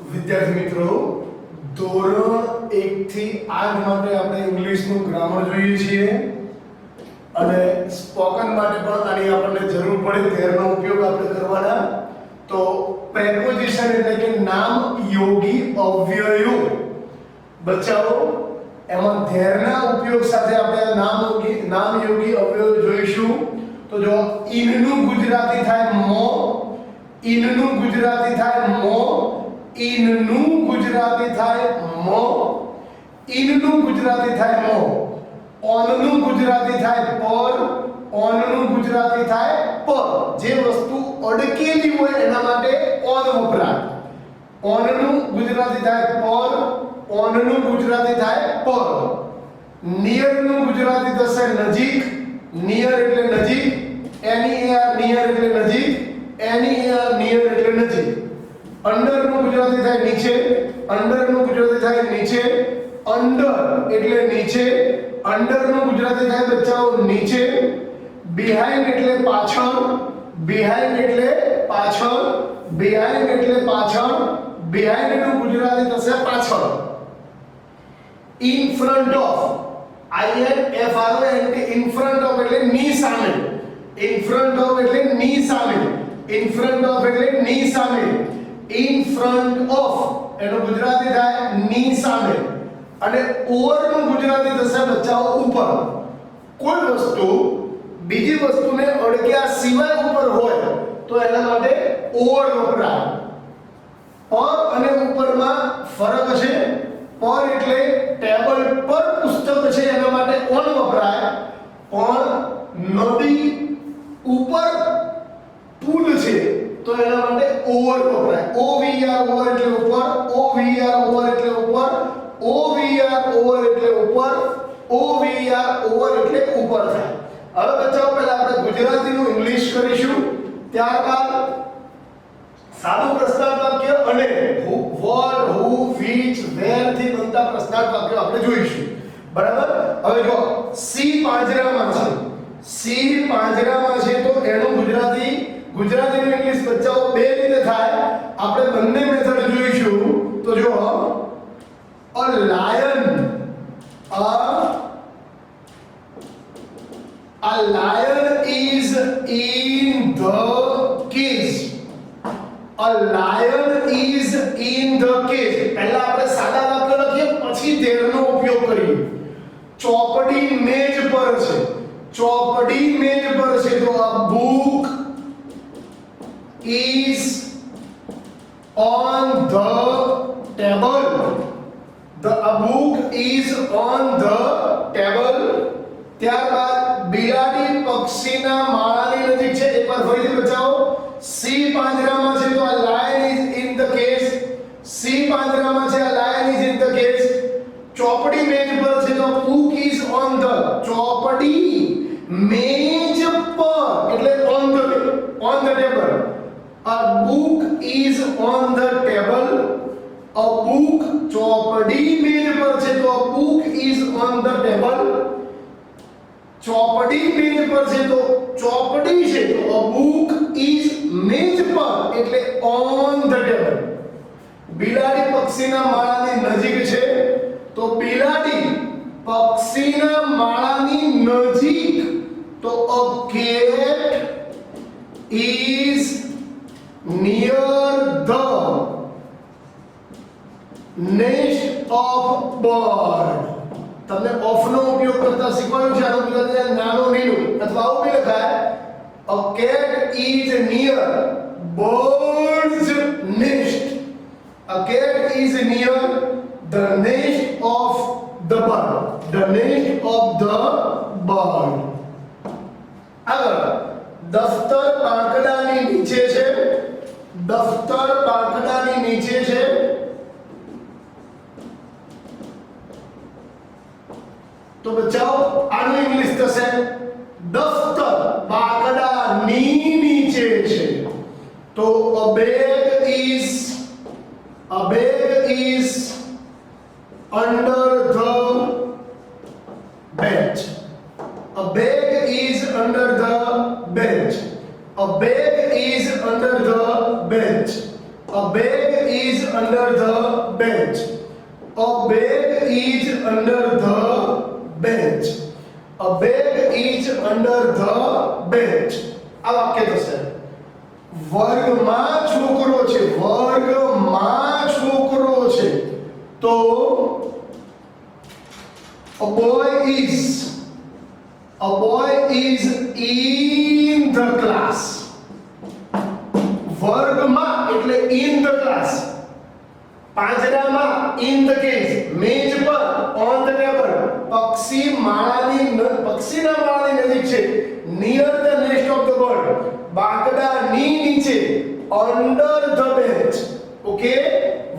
વિદ્યાર્થી મિત્રો, ધોરણ 1 થી 8 માટે આપણે ઇંગ્લિશનું ગ્રામર જોઈએ છીએ અને સ્પોકન માટે પણ આની આપણને જરૂર પડે તેનો ઉપયોગ આપણે કરવાના. તો પ્રેપોઝિશન એટલે કે નામ યોગી અવ્યયો બચાવો, એમાં ધેરના ઉપયોગ સાથે આપણે નામ યોગી અવ્યયો જોઈશું. તો જો ઇનનું ગુજરાતી થાય મો, ઇનનું ગુજરાતી થાય મો, ઇનનું ગુજરાતી થાય મો, ઇનનું ગુજરાતી થાય મો, ઓનનું ગુજરાતી થાય પર, ઓનનું ગુજરાતી થાય પર. જે વસ્તુ અડકેલી હોય એના માટે ઓન વપરાય. ઓનનું ગુજરાતી થાય પર, ઓનનું ગુજરાતી થાય પર. નિયરનું ગુજરાતી થશે નજીક, નિયર એટલે નજીક, NEAR નિયર એટલે નજીક, NEAR નિયર એટલે નજીક. અંડરનું ગુજરાતી થાય નીચે, અંડરનું ગુજરાતી થાય નીચે, અંડર એટલે નીચે, અંડરનું ગુજરાતી થાય બચ્ચાઓ નીચે. બિહાઇન્ડ એટલે પાછળ, બિહાઇન્ડ એટલે પાછળ, બિહાઇન્ડ એટલે પાછળ, બિહાઇન્ડનું ગુજરાતી થશે પાછળ. In front of, INFRONT, in front of એટલે ની સામે, ઇન ફ્રન્ટ ઓફ એટલે ની સામે, ઇન ફ્રન્ટ ઓફ એટલે ની સામે. ઇન ફ્રન્ટ ઓફ એનું ગુજરાતી થાય ની સામે અને ઓવરનું ગુજરાતી થશે બચ્ચાઓ ઉપર. કોઈ વસ્તુ બીજી વસ્તુને અડક્યા સિવાય ઉપર હોય તો એના માટે ઓવર વપરાય. પર અને ઉપરમાં ફરક છે. પર એટલે ટેબલ પર પુસ્તક છે એના માટે ઓન વપરાય, પણ નદી ઉપર પુલ છે તો એના માટે ઓવર વપરાય. OVR ઓવર એટલે ઉપર, OVR ઓવર એટલે ઉપર, OVR ઓવર એટલે ઉપર, OVR ઓવર એટલે ઉપર થાય. હવે બચ્ચાઓ પહેલા આપણે ગુજરાતીનું ઇંગ્લિશ કરીશું, ત્યારબાદ સાદું પ્રશ્નાર્થ વાક્ય અને વોટ, હુ, which, where થી બનતા પ્રશ્નાર્થ વાક્યો આપણે જોઈશું. બરાબર? હવે જો સી પાંજરામાં છે, સી પાંજરામાં છે તો એનું ગુજરાતીનું ઇંગ્લિશ બચ્ચાઓ બે રીતે થાય. આપણે બંને મેથડ જોઈશું. તો જો a lion, a lion is in the cage. A lion is in the cage. પહેલા આપણે સાદા વાક્ય લખીએ પછી ધેરનો ઉપયોગ કરીએ. ચોપડી મેજ પર છે, ચોપડી મેજ પર છે તો a book is on the table. A book is on the table. ત્યારબાદ બિલાડી પક્ષીના માળાની નજીક છે. એકવાર ફરીથી બચાવો. સી પાંજરામાં છે તો a lion is in the cage. C પાંજરામાં છે a lion is in the cage. ચોપડી મેજ પર છે તો book is on the, ચોપડી મેજ પર એટલે on the table. A book is on the table. A book ચોપડી મેજ પર છે તો a book is on the table. ચોપડી મેજ પર છે તો ચોપડી છે તો a book is મેજ પર એટલે on the table. બિલાડી પક્ષીના માળાની નજીક છે તો બિલાડી પક્ષીના માળાની નજીક તો a cat is near the nest of bird. તમને ઓફ નો ઉપયોગ કરતા શીખવાનું છે. આનો ગુજરાતી નાનો નીલું અથવા આવું બી લખાય. A cat is near bird's nest. A cat is near the nest of the bird. The nest of the bird. આગળ દફતર પાંખડાની નીચે છે, દફતર પાંખડાની નીચે છે. તો બચાવ આનું ઇંગ્લિશ થશે દફતર બાકડાની નીચે છે તો a bag is under the bench. A bag is under the bench. A bag is under the bench. A bag is under the bench. A bag is under the bench. A bag is under the bench. આ વાક્ય થશે વર્ગમાં છોકરો છે, વર્ગમાં છોકરો છે, તો a boy is in the class. વર્ગમાં એટલે in the class, પાંજરામાં in the cage, મેજ પર on the table, પક્ષીના માળાની નજીક છે, near the nest of the bird, બાકડાની નીચે, under the bench. ઓકે,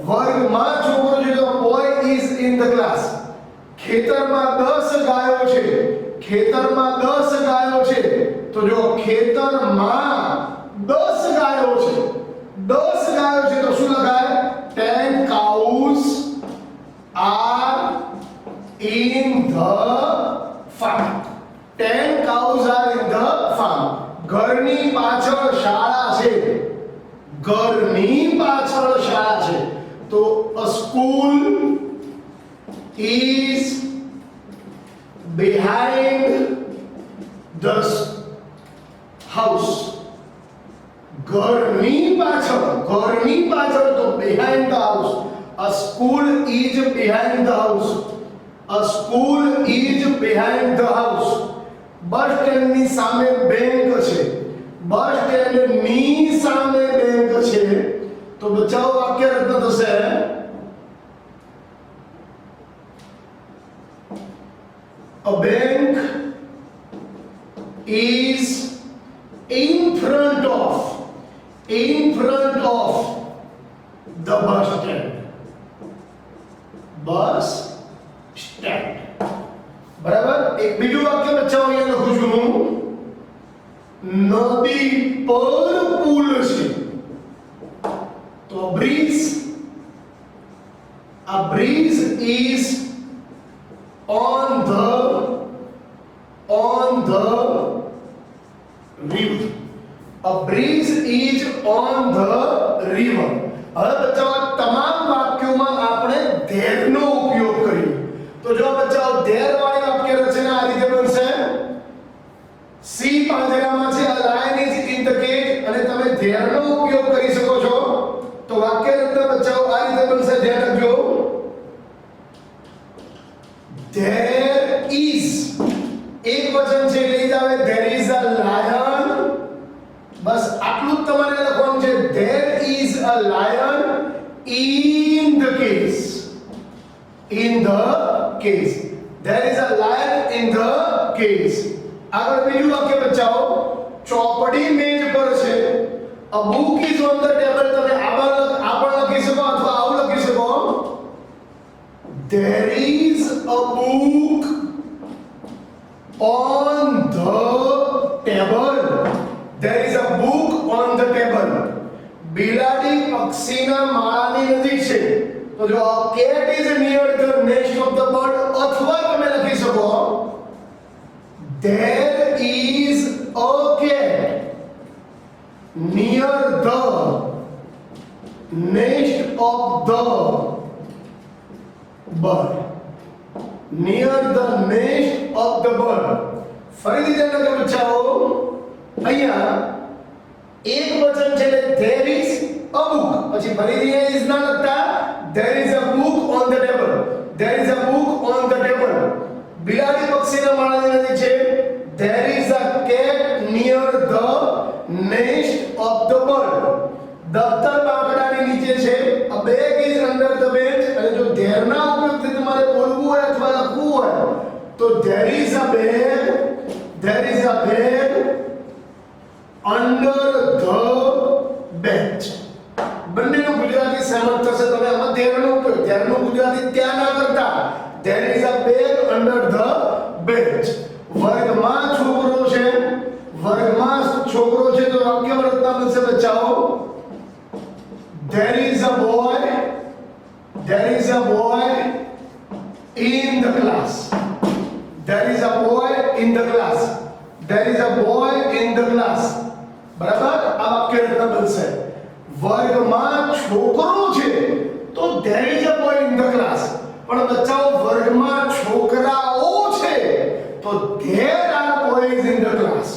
વર્ગમાં છોકરો છે તો boy is in the class. ખેતરમાં 10 ગાયો છે, ખેતરમાં 10 ગાયો છે, તો જો ખેતરમાં 10 ગાયો છે, 10 ગાયો છે તો શું લખાય? 10 cows are in the farm. 10 cows are in the farm. ઘરની પાછળ શાળા છે, ઘરની પાછળ શાળા છે, તો a school is behind the house. ઘરની પાછળ તો behind the house. A school is behind the house. A school is behind the house. બસ સ્ટેન્ડની સામે બેંક છે, બસ સ્ટેન્ડની સામે બેંક છે, તો બચાવ વાક્ય રચના થશે a bank is in front of the bus stand. Bus stand. બરાબર. એક બીજું વાક્ય બચ્ચાઓ અહીંયા લખું છું હું, નદી પર પુલ છે, તો a breeze is on the river. A breeze is on the river. હવે બચ્ચાઓ તમામ વાક્યોમાં આપણે there નો ઉપયોગ કરીએ, તો જો બચ્ચાઓ there વાળી વાક્ય રચના આ રીતે બનશે. સી પાંજરામાં છે, a lion is in the cage, અને તમે there નો ઉપયોગ કરી શકો છો, તો વાક્ય રચના બચ્ચાઓ આ રીતે બનશે. ધ્યાન રાખજો, there is એક વચન છે એટલે જ આવે there is a lion. બસ આટલું જ તમારે લખવાનું છે. there is a lion in the cage. In the cage. There is a lion in the cage. આગળ બીજું વાક્ય બચાવો, ચોપડી મેજ પર છે, a book is on the table. તમે આ પણ લખી શકો અથવા આવું લખી શકો, there is a book on the table. There is a book on the table. બિલાડી પક્ષીના માળાની નજીક છે, તો જો cat is near the nest of the bird, અથવા તમે લખી શકો there is a cat near the nest of the bird. Near the nest of the bird. ફરીથી ધ્યાન રાખજો બચ્ચાઓ, અહીંયા એક વચન છે એટલે there is a book, પછી ફરીથી અહીંયા is ના લખતા, there is a book on the table. There is a book on the table. બિલાડી પક્ષીના માળાની નજીક છે, there is a cat near the nest of the bird. દફતર બાકડાની નીચે છે, a bag is under the bench. અને જો there ના ઉપયોગથી તમારે બોલવું હોય અથવા લખવું હોય તો there is a bag under the bench. બંનેનું ગુજરાતી સહમત થશે. તમે આમાં there નો ઉપયોગ, there નું ગુજરાતી ત્યાં ના કરતા, there is a bag under the bench. વર્ગમાં છોકરો છે, વર્ગમાં છોકરો છે, તો વાક્ય રચના બનશે બચ્ચાઓ, there is a boy in the class. There is a boy in the class. There is a boy in the class. બરાબર. આ વાક્ય રચના બનશે. વર્ગમાં છોકરો છે તો there is a boy in the class. પણ બચ્ચાઓ વર્ગમાં છોકરાઓ છે તો there are boys in the class.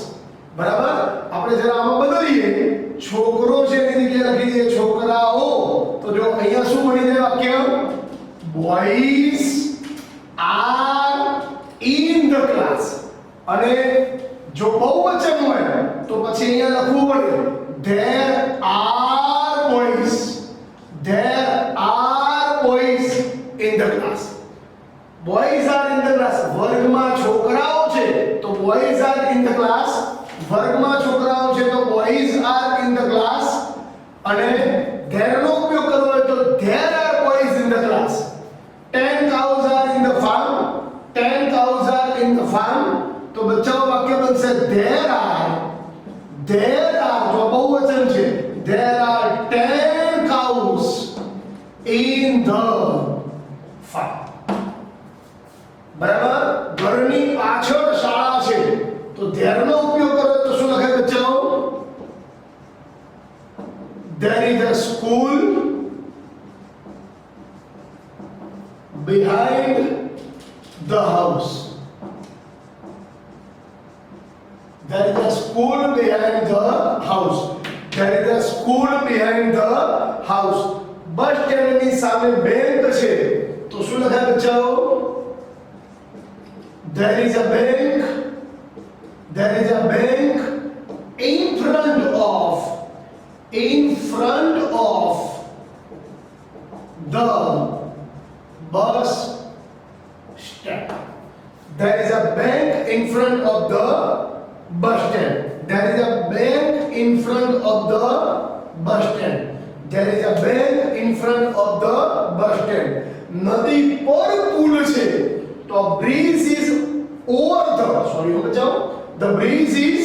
બરાબર? આપણે જરા આમાં બદલીએ, છોકરો છે એની જગ્યાએ લખી દઈએ છોકરાઓ, તો જો અહીંયા શું બની જાય વાક્ય? boys are in the class. અને જો બહુવચન હોય તો પછી અહીંયા લખવું પડે there are boys. There are boys in the class. Boys are in the class. વર્ગમાં છોકરાઓ છે તો boys are in the class. વર્ગમાં છોકરાઓ છે તો boys are in the class. અને there નો ઉપયોગ કરવો હોય તો there are boys in the class. 10 cows are in the farm. 10 cows are in the farm. તો બચ્ચાઓ વાક્ય બનશે there are તો બહુવચન છે there are 10 cows in the farm. બરાબર? ઘરની પાછળ શાળા છે તો there નો ઉપયોગ કરો તો શું લખાય બચ્ચાઓ? there is a school behind the house. There is a school behind the house. There is a school behind the house. બસ સ્ટેન્ડની સામે બેંક છે તો શું લખાય બચ્ચાઓ? There is a bank. There is a bank in front of the bus stand. There is a bank in front of the bus stand. There is a bank in front of the bus stand. There is a bank in front of the bus stand. નદી પર પુલ છે તો bridge is over the Bachao the bridge is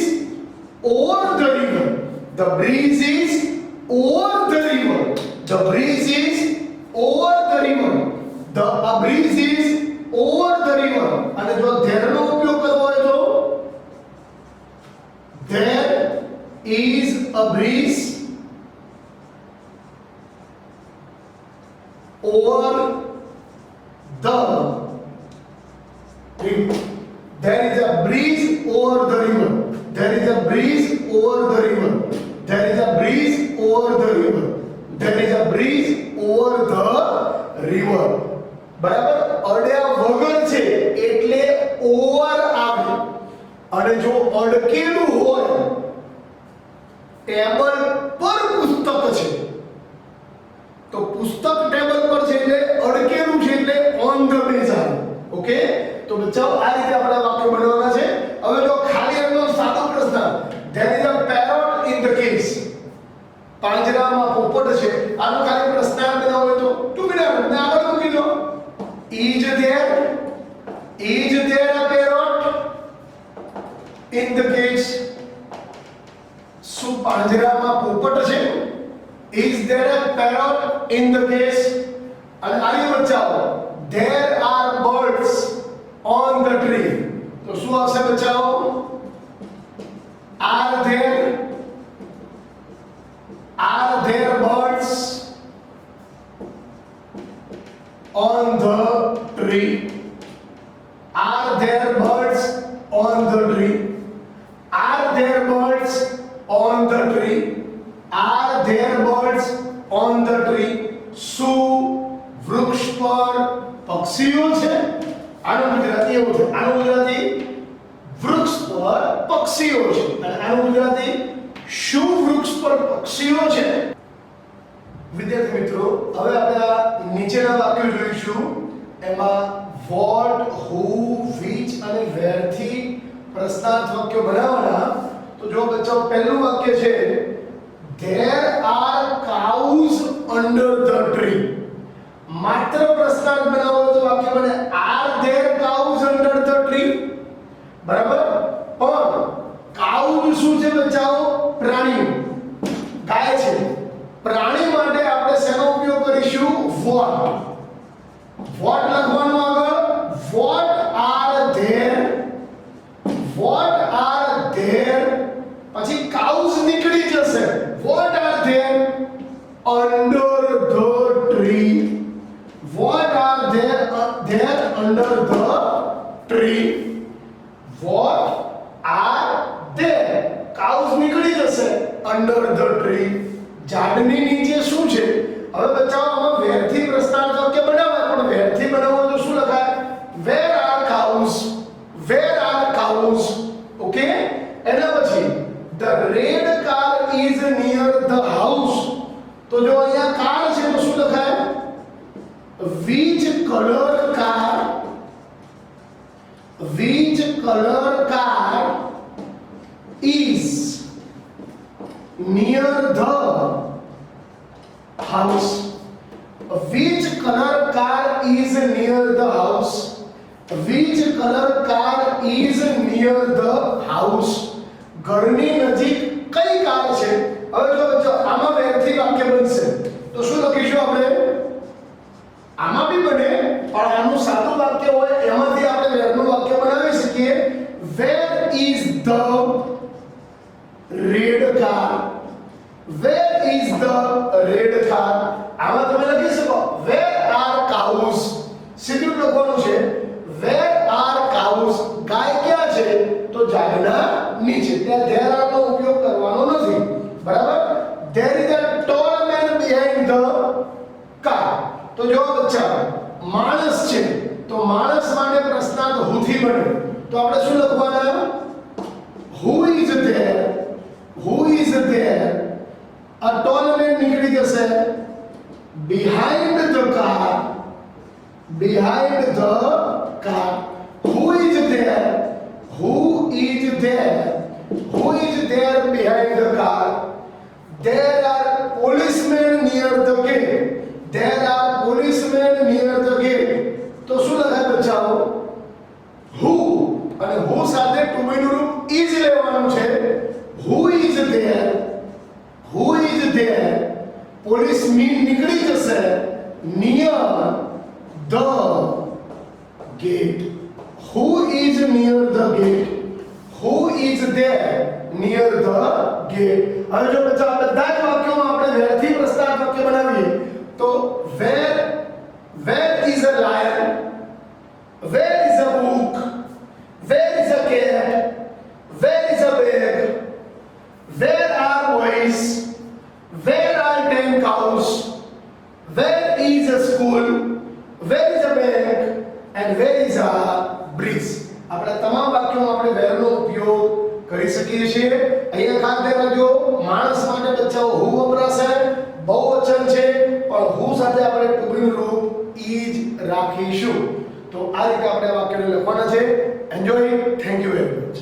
over the river. The bridge is over the river. The bridge is over the river. The bridge is over the river. અને જો there નો ઉપયોગ કરવો હોય તો there is a bridge over the river. There is a bridge over the river. There is a bridge over the river. There is a bridge over the river. There is a bridge over the river. બરાબર? અડ્યા વગર છે એટલે over આવે. અને જો અડકેલું હોય, table પર પુસ્તક છે તો પુસ્તક ટેબલ પર છે એટલે અડકેલું છે એટલે ઓન ધ પેજ આવે. ઓકે? તો બચ્ચાઓ આ રીતે આપણા વાક્યો બનાવવાના છે. હવે જો ખાલી એમનો સાદો પ્રશ્ન, there is a parrot in the cage. પાંજરામાં પોપટ છે. આનો ખાલી પ્રશ્નાર્થ બનાવવો હોય તો 2 મિનિટ ને આગળ મૂકી દો. is there a parrot in the cage? શું પાંજરામાં પોપટ છે? is there a parrot in the cage? અને આની બચ્ચાઓ there are birds on the tree. તો શું આવશે બચ્ચાઓ? are there birds on the tree? Are there birds on the tree? Are there birds on the tree? Are there birds on the tree? શું વૃક્ષ પર પક્ષીઓ છે? આનું ગુજરાતી એવું છે. આનું ગુજરાતી વૃક્ષ પર પક્ષીઓ છે. અને આનું ગુજરાતી શું વૃક્ષ પર પક્ષીઓ છે? વિદ્યાર્થી મિત્રો, હવે આપણે આ નીચેના વાક્યો જોઈશું. એમાં what, who, which અને where થી પ્રશ્નાર્થ વાક્યો બનાવવાના. તો જો બચ્ચો પહેલું વાક્ય છે there are cows under the tree. માત્ર પ્રશ્નાર્થ બનાવો તો વાક્ય બને are there cows under the tree? બરાબર? પણ cows શું છે બચ્ચાઓ? પ્રાણી, ગાય છે. પ્રાણી માટે આપણે શેનો ઉપયોગ કરીશું? what. what લખવાનું આગળ what are there, પછી cows નીકળી જશે. what are there under the tree. What are there under the tree? What are there? cows નીકળી જશે under the tree. ઝાડની નીચે શું છે? હવે બચ્ચાઓ આમાં વેરથી પ્રસ્તાન વાક્ય બનાવાય, પણ વેરથી બનાવવું તો શું લખાય? Where are cows? Where are cows? Okay, એના પછી the red car is near the house. તો જો અહીંયા કાર છે તો શું લખાય? which color car is near the house? Which color car is near the house? Which color car is near the house? ઘરની નજીક કઈ કાર છે? હવે જો બચ્ચો આમાં વેરથી વાક્ય બનશે તો શું લખીશું આપણે? આમાં બી બને, પણ આનું સાદું વાક્ય હોય એમાંથી આપણે વેરનું વાક્ય બનાવી શકીએ. Where is the red car? Where is the red car? આમાં તમે લખી શકો where are cows. સીધું લખવાનું છે where are cows. ગાય ક્યાં છે? તો ઝાડના નીચે. ત્યાં there are નો ઉપયોગ કરવાનો નથી, બરાબર? There is a tall man behind the car. તો જો બચ્ચા માણસ છે તો માણસ માટે પ્રશ્નાર્થ who થી બને, તો આપણે શું લખવાના? who is there? who is there? a tall man નીકળી જશે behind the car. behind the car. who is there? who is there? who is there behind the car? there are policemen near the gate. there are policemen near the gate. તો શું લખાય બચ્ચાઓ? who અને who સાથે two બી નું રૂપ is લેવાનું છે. who is there? who is there? policeman નીકળી જશે near the gate. who is near the gate? who is there near the gate? હવે જો બચ્ચા બધા જ વાક્યોમાં આપણે વેરથી પ્રસ્તાવ વાક્ય બનાવીએ તો where is a lion? where is a book? where is a cat? where is a bag? where are boys? where are 10 cows? where is a school? where is a bank? and where is a bridge? આપણા તમામ વાક્યોમાં આપણે where નો ઉપયોગ કરી શકીએ છીએ. અહીંયા ખાસ ધ્યાન રાખજો, માણસ માટે બચ્ચાઓ who વપરાશે, બહુવચન છે, પણ who સાથે આપણે ટુ બી નું રૂપ is રાખીશું. તો આ રીતે આપણે વાક્યને લખવાના છે. Enjoy. Thank you very much.